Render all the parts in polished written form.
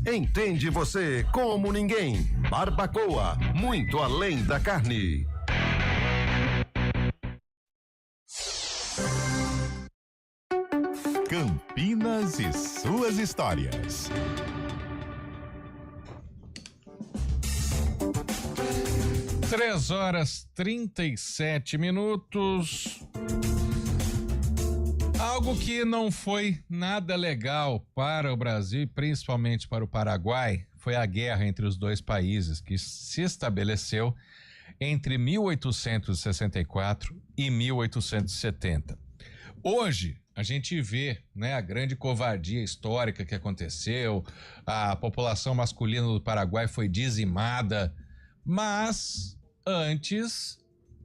Entende você como ninguém. Barbacoa, muito além da carne. Campinas e suas histórias. Três horas 37 minutos. Algo que não foi nada legal para o Brasil e principalmente para o Paraguai foi a guerra entre os dois países que se estabeleceu entre 1864 e 1870. Hoje a gente vê, né, a grande covardia histórica que aconteceu, a população masculina do Paraguai foi dizimada, mas antes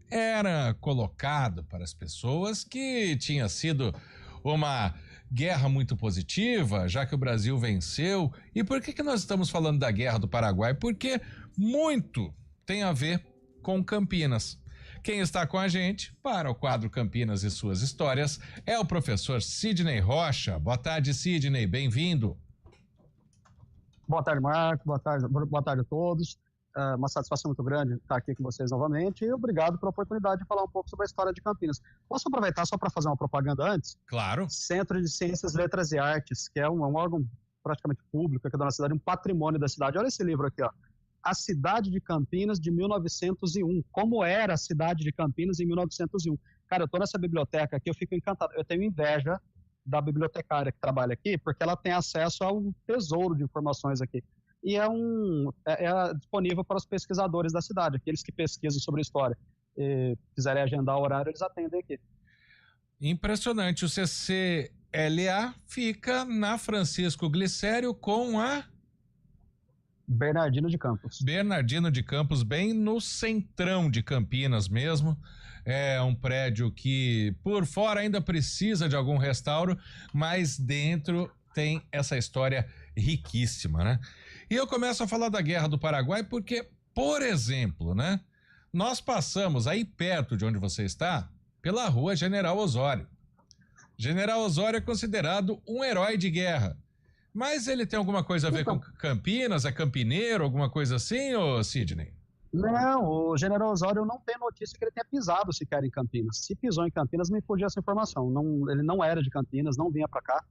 era colocado para as pessoas que tinha sido uma guerra muito positiva, já que o Brasil venceu. E por que nós estamos falando da guerra do Paraguai? Porque muito tem a ver com Campinas. Quem está com a gente para o quadro Campinas e suas histórias é o professor Sidney Rocha. Boa tarde, Sidney, bem-vindo. Boa tarde, Marco, boa tarde a todos. Uma satisfação muito grande estar aqui com vocês novamente e obrigado pela oportunidade de falar um pouco sobre a história de Campinas. Posso aproveitar só para fazer uma propaganda antes? Claro. Centro de Ciências, Letras e Artes, que é um órgão praticamente público aqui da nossa cidade, um patrimônio da cidade. Olha esse livro aqui, ó. A Cidade de Campinas de 1901. Como era a cidade de Campinas em 1901. Cara, eu estou nessa biblioteca aqui, eu fico encantado. Eu tenho inveja da bibliotecária que trabalha aqui, porque ela tem acesso a um tesouro de informações aqui. E é disponível para os pesquisadores da cidade, aqueles que pesquisam sobre história. E quiserem agendar o horário, eles atendem aqui. Impressionante. O CCLA fica na Francisco Glicério com a Bernardino de Campos. Bernardino de Campos, bem no centrão de Campinas mesmo. É um prédio que por fora ainda precisa de algum restauro, mas dentro tem essa história riquíssima, né? E eu começo a falar da Guerra do Paraguai porque, por exemplo, né? Nós passamos aí perto de onde você está, pela rua General Osório. General Osório é considerado um herói de guerra. Mas ele tem alguma coisa a ver com Campinas? É campineiro, alguma coisa assim, ô Sidney? Não, o General Osório não tem notícia que ele tenha pisado sequer em Campinas. Se pisou em Campinas, me fugiu essa informação. Não, ele não era de Campinas, não vinha para cá.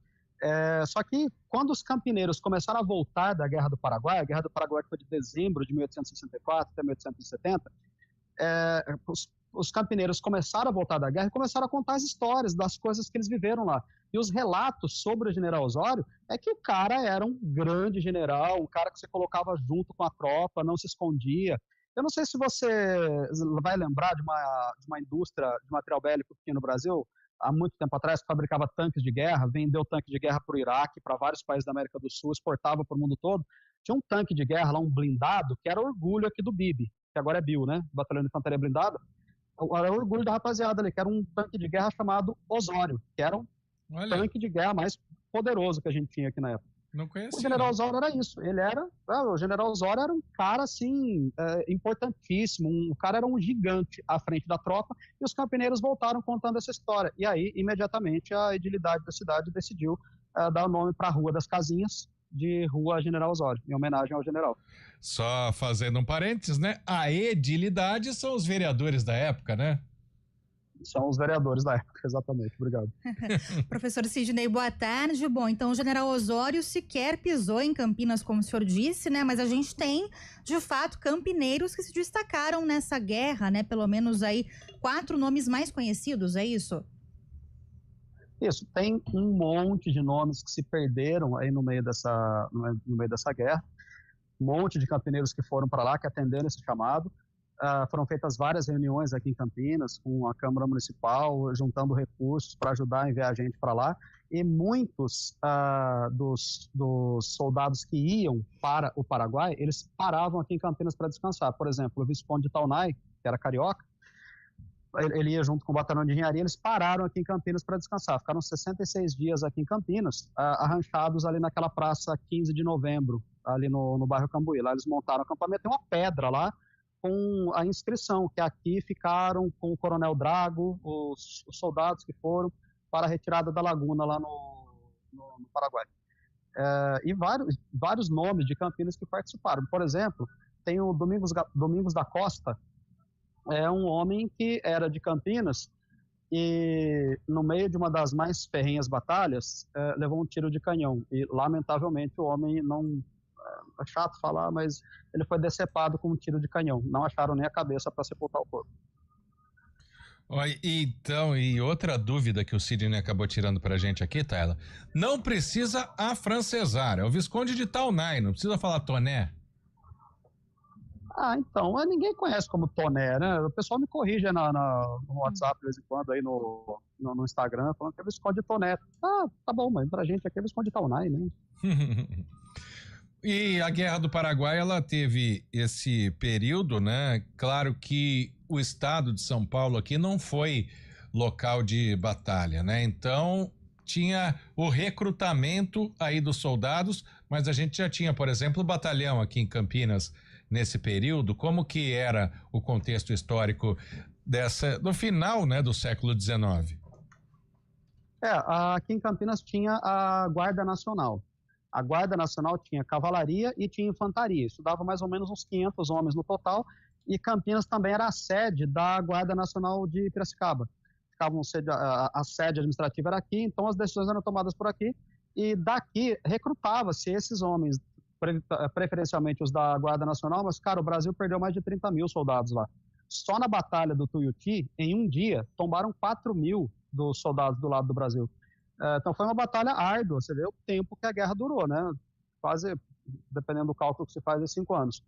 Só que quando os campineiros começaram a voltar da Guerra do Paraguai, a Guerra do Paraguai foi de dezembro de 1864 até 1870, os campineiros começaram a voltar da guerra e começaram a contar as histórias das coisas que eles viveram lá. E os relatos sobre o General Osório é que o cara era um grande general, um cara que você colocava junto com a tropa, não se escondia. Eu não sei se você vai lembrar de uma indústria de material bélico aqui no Brasil, há muito tempo atrás, que fabricava tanques de guerra, vendeu tanque de guerra para o Iraque, para vários países da América do Sul, exportava para o mundo todo. Tinha um tanque de guerra lá, um blindado, que era orgulho aqui do BIB, que agora é BIL, né? Batalhão de Infantaria Blindada. Era orgulho da rapaziada ali, que era um tanque de guerra chamado Osório, que era um tanque de guerra mais poderoso que a gente tinha aqui na época. Não conhecia. O General Osório era isso, o General Osório era um cara, assim, importantíssimo, o cara era um gigante à frente da tropa, e os campineiros voltaram contando essa história. E aí, imediatamente, a edilidade da cidade decidiu dar o nome para a Rua das Casinhas, de Rua General Osório, em homenagem ao general. Só fazendo um parênteses, né? A edilidade são os vereadores da época, né? São os vereadores da época, exatamente. Obrigado. Professor Sidney, boa tarde. Bom, então o General Osório sequer pisou em Campinas, como o senhor disse, né? Mas a gente tem, de fato, campineiros que se destacaram nessa guerra, né? Pelo menos aí 4 nomes mais conhecidos, é isso? Isso, tem um monte de nomes que se perderam aí no meio dessa guerra, um monte de campineiros que foram para lá, que atenderam esse chamado. Foram feitas várias reuniões aqui em Campinas, com a Câmara Municipal, juntando recursos para ajudar a enviar gente para lá, e muitos dos soldados que iam para o Paraguai, eles paravam aqui em Campinas para descansar. Por exemplo, o Visconde de Taunay, que era carioca, ele ia junto com o batalhão de engenharia, eles pararam aqui em Campinas para descansar. Ficaram 66 dias aqui em Campinas, arranchados ali naquela praça 15 de novembro, ali no bairro Cambuí. Lá eles montaram o acampamento, tem uma pedra lá com a inscrição, que aqui ficaram com o Coronel Drago, os soldados que foram para a retirada da laguna lá no Paraguai. e vários nomes de Campinas que participaram. Por exemplo, tem o Domingos da Costa, é um homem que era de Campinas e no meio de uma das mais ferrenhas batalhas, levou um tiro de canhão e lamentavelmente o homem não, é chato falar, mas ele foi decepado com um tiro de canhão, não acharam nem a cabeça para sepultar o corpo. Então, e outra dúvida que o Sidney acabou tirando pra gente aqui, Tayla, não precisa afrancesar, é o Visconde de Taunay, não precisa falar Toné. Então, ninguém conhece como Toné, né? O pessoal me corrige no WhatsApp de vez em quando, aí no Instagram, falando que é Visconde de Toné. Tá bom, mas pra gente aqui é Visconde de Taunay, né? E a Guerra do Paraguai, ela teve esse período, né? Claro que o estado de São Paulo aqui não foi local de batalha, né? Então, tinha o recrutamento aí dos soldados, mas a gente já tinha, por exemplo, o batalhão aqui em Campinas nesse período. Como que era o contexto histórico do final, né, do século XIX? Aqui em Campinas tinha a Guarda Nacional. A Guarda Nacional tinha cavalaria e tinha infantaria. Isso dava mais ou menos uns 500 homens no total. E Campinas também era a sede da Guarda Nacional de Piracicaba. A sede administrativa era aqui, então as decisões eram tomadas por aqui. E daqui recrutava-se esses homens, preferencialmente os da Guarda Nacional, mas, cara, o Brasil perdeu mais de 30 mil soldados lá. Só na Batalha do Tuiuti, em um dia, tombaram 4 mil dos soldados do lado do Brasil. Então foi uma batalha árdua, você vê o tempo que a guerra durou, né? Quase, dependendo do cálculo que se faz, de 5 anos.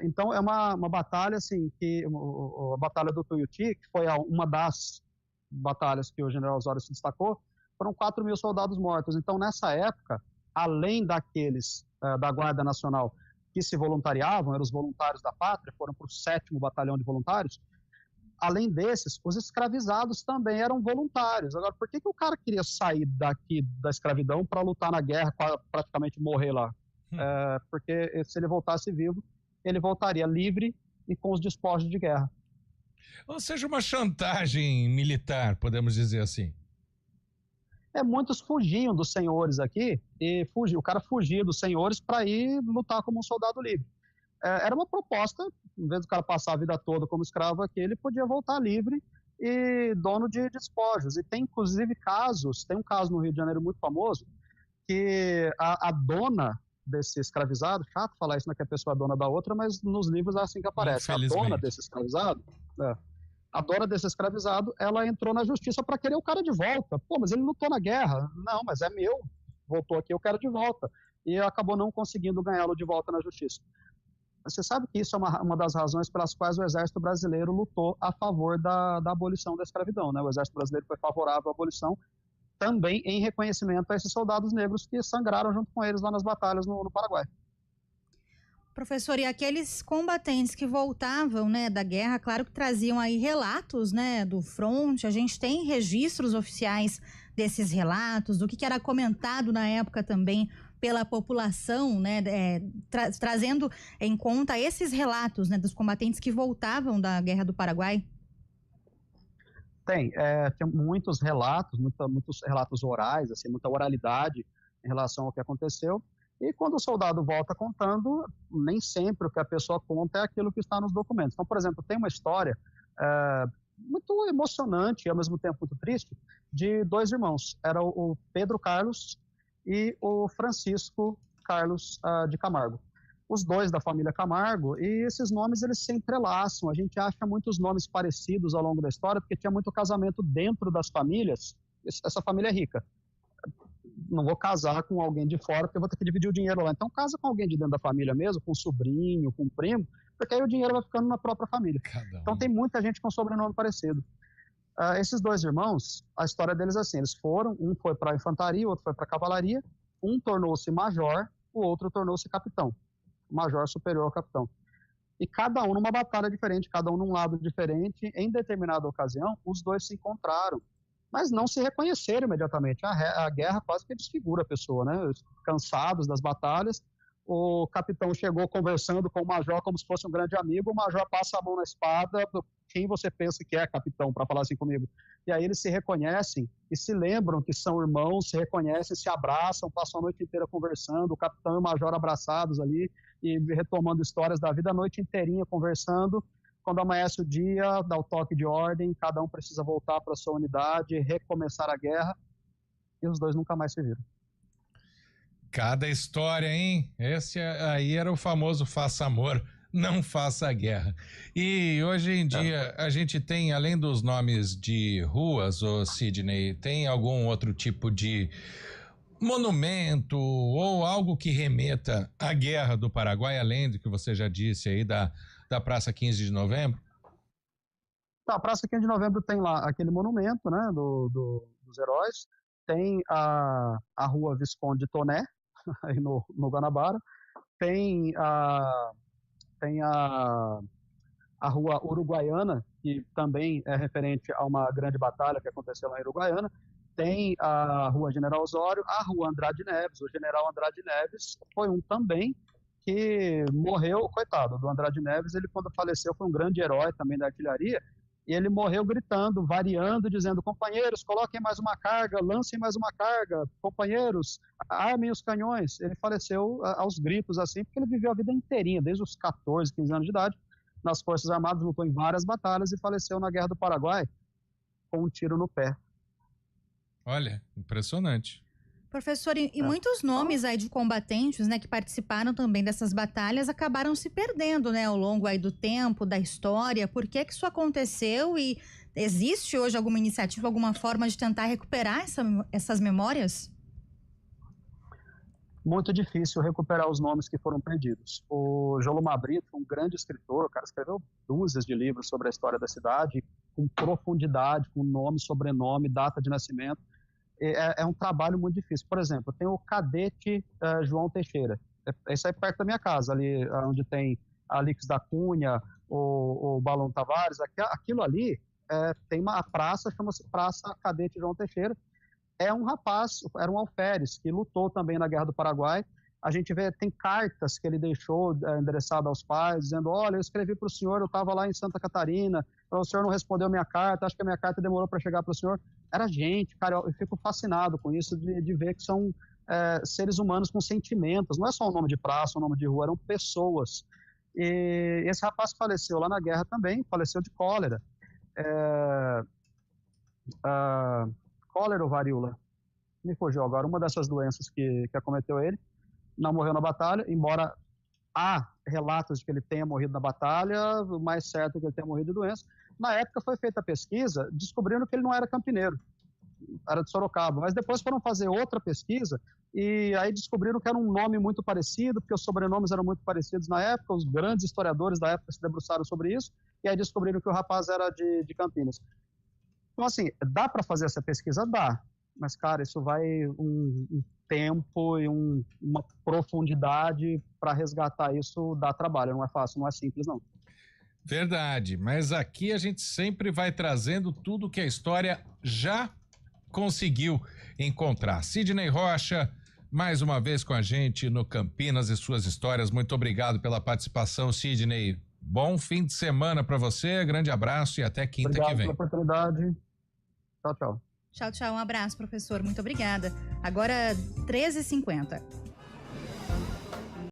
Então é uma batalha, assim, que a Batalha do Tuiuti, que foi uma das batalhas que o general Osório se destacou, foram 4 mil soldados mortos. Então, nessa época, além daqueles da Guarda Nacional que se voluntariavam, eram os voluntários da pátria, foram para o 7º Batalhão de Voluntários, além desses, os escravizados também eram voluntários. Agora, por que o cara queria sair daqui da escravidão para lutar na guerra, praticamente morrer lá? Porque se ele voltasse vivo, ele voltaria livre e com os despojos de guerra. Ou seja, uma chantagem militar, podemos dizer assim. Muitos fugiam dos senhores aqui, o cara fugia dos senhores para ir lutar como um soldado livre. Era uma proposta, em vez do cara passar a vida toda como escravo aqui, ele podia voltar livre e dono de despojos. E tem inclusive casos, tem um caso no Rio de Janeiro muito famoso, que a dona desse escravizado, chato falar isso, não é que a pessoa é dona da outra, mas nos livros é assim que aparece. A dona desse escravizado, ela entrou na justiça para querer o cara de volta. Pô, mas ele lutou na guerra. Não, mas é meu. Voltou aqui, eu quero de volta. E acabou não conseguindo ganhá-lo de volta na justiça. Você sabe que isso é uma das razões pelas quais o Exército Brasileiro lutou a favor da abolição da escravidão, né? O Exército Brasileiro foi favorável à abolição, também em reconhecimento a esses soldados negros que sangraram junto com eles lá nas batalhas no Paraguai. Professor, e aqueles combatentes que voltavam, né, da guerra, claro que traziam aí relatos, né, do fronte, a gente tem registros oficiais desses relatos, do que era comentado na época também pela população, né, trazendo em conta esses relatos, né, dos combatentes que voltavam da Guerra do Paraguai? Tem muitos relatos, muitos relatos orais, assim, muita oralidade em relação ao que aconteceu. E quando o soldado volta contando, nem sempre o que a pessoa conta é aquilo que está nos documentos. Então, por exemplo, tem uma história muito emocionante e ao mesmo tempo muito triste de 2 irmãos. Era o Pedro Carlos e o Francisco Carlos de Camargo. Os 2 da família Camargo, e esses nomes eles se entrelaçam. A gente acha muitos nomes parecidos ao longo da história, porque tinha muito casamento dentro das famílias. Essa família é rica. Não vou casar com alguém de fora, porque eu vou ter que dividir o dinheiro lá. Então, casa com alguém de dentro da família mesmo, com um sobrinho, com um primo, porque aí o dinheiro vai ficando na própria família. Então, tem muita gente com sobrenome parecido. Esses 2 irmãos, a história deles é assim, eles foram, um foi para a infantaria, o outro foi para a cavalaria, um tornou-se major, o outro tornou-se capitão. Major superior ao capitão. E cada um numa batalha diferente, cada um num lado diferente, em determinada ocasião, os 2 se encontraram, mas não se reconheceram imediatamente. A guerra quase que desfigura a pessoa, né? Cansados das batalhas, o capitão chegou conversando com o major como se fosse um grande amigo, o major passa a mão na espada, quem você pensa que é, capitão, para falar assim comigo? E aí eles se reconhecem e se lembram que são irmãos, se reconhecem, se abraçam, passam a noite inteira conversando, o capitão e o major abraçados ali e retomando histórias da vida a noite inteirinha conversando. Quando amanhece o dia, dá o toque de ordem, cada um precisa voltar para sua unidade, recomeçar a guerra, e os dois nunca mais se viram. Cada história, hein? Esse aí era o famoso faça amor, não faça guerra. E hoje em dia a gente tem, além dos nomes de ruas, ô Sidney, tem algum outro tipo de monumento ou algo que remeta à Guerra do Paraguai, além do que você já disse aí da Praça 15 de Novembro? A Praça 15 de Novembro tem lá aquele monumento, né, dos heróis, tem a Rua Visconde Toné, aí no Guanabara, tem a Rua Uruguaiana, que também é referente a uma grande batalha que aconteceu lá em Uruguaiana, tem a Rua General Osório, a Rua Andrade Neves, o General Andrade Neves foi um também que morreu, coitado, do Andrade Neves, ele quando faleceu foi um grande herói também da artilharia, e ele morreu gritando, variando, dizendo, companheiros, coloquem mais uma carga, lancem mais uma carga, companheiros, armem os canhões. Ele faleceu aos gritos, assim, porque ele viveu a vida inteirinha, desde os 14, 15 anos de idade, nas Forças Armadas, lutou em várias batalhas e faleceu na Guerra do Paraguai com um tiro no pé. Olha, impressionante. Professor, e muitos nomes aí de combatentes, né, que participaram também dessas batalhas acabaram se perdendo, né, ao longo aí do tempo, da história. Por que isso aconteceu e existe hoje alguma iniciativa, alguma forma de tentar recuperar essas memórias? Muito difícil recuperar os nomes que foram perdidos. O Jolomar Brito, um grande escritor, o cara escreveu dúzias de livros sobre a história da cidade, com profundidade, com nome, sobrenome, data de nascimento. É um trabalho muito difícil. Por exemplo, tem o cadete João Teixeira. Isso aí perto da minha casa, ali onde tem a Alix da Cunha, o Balão Tavares. Aquilo ali tem uma praça, chama-se Praça Cadete João Teixeira. É um rapaz, era um alferes, que lutou também na Guerra do Paraguai. A gente vê, tem cartas que ele deixou endereçadas aos pais, dizendo, olha, eu escrevi para o senhor, eu estava lá em Santa Catarina, o senhor não respondeu a minha carta, acho que a minha carta demorou para chegar para o senhor. Era gente, cara, eu fico fascinado com isso, de ver que são seres humanos com sentimentos, não é só um nome de praça, um nome de rua, eram pessoas. E esse rapaz faleceu lá na guerra também, faleceu de cólera. Cólera ou varíola? Me fugiu agora, uma dessas doenças que acometeu ele. Não morreu na batalha, embora há relatos de que ele tenha morrido na batalha, o mais certo é que ele tenha morrido de doença. Na época foi feita a pesquisa, descobrindo que ele não era campineiro, era de Sorocaba, mas depois foram fazer outra pesquisa e aí descobriram que era um nome muito parecido, porque os sobrenomes eram muito parecidos na época, os grandes historiadores da época se debruçaram sobre isso, e aí descobriram que o rapaz era de Campinas. Então, assim, dá para fazer essa pesquisa? Dá. Mas, cara, isso vai um tempo e uma profundidade para resgatar isso, dá trabalho, não é fácil, não é simples, não. Verdade, mas aqui a gente sempre vai trazendo tudo que a história já conseguiu encontrar. Sidney Rocha, mais uma vez com a gente no Campinas e Suas Histórias. Muito obrigado pela participação, Sidney. Bom fim de semana para você, grande abraço e até quinta que vem. Obrigado pela oportunidade. Tchau, tchau. Tchau, tchau. Um abraço, professor. Muito obrigada. Agora, 13h50.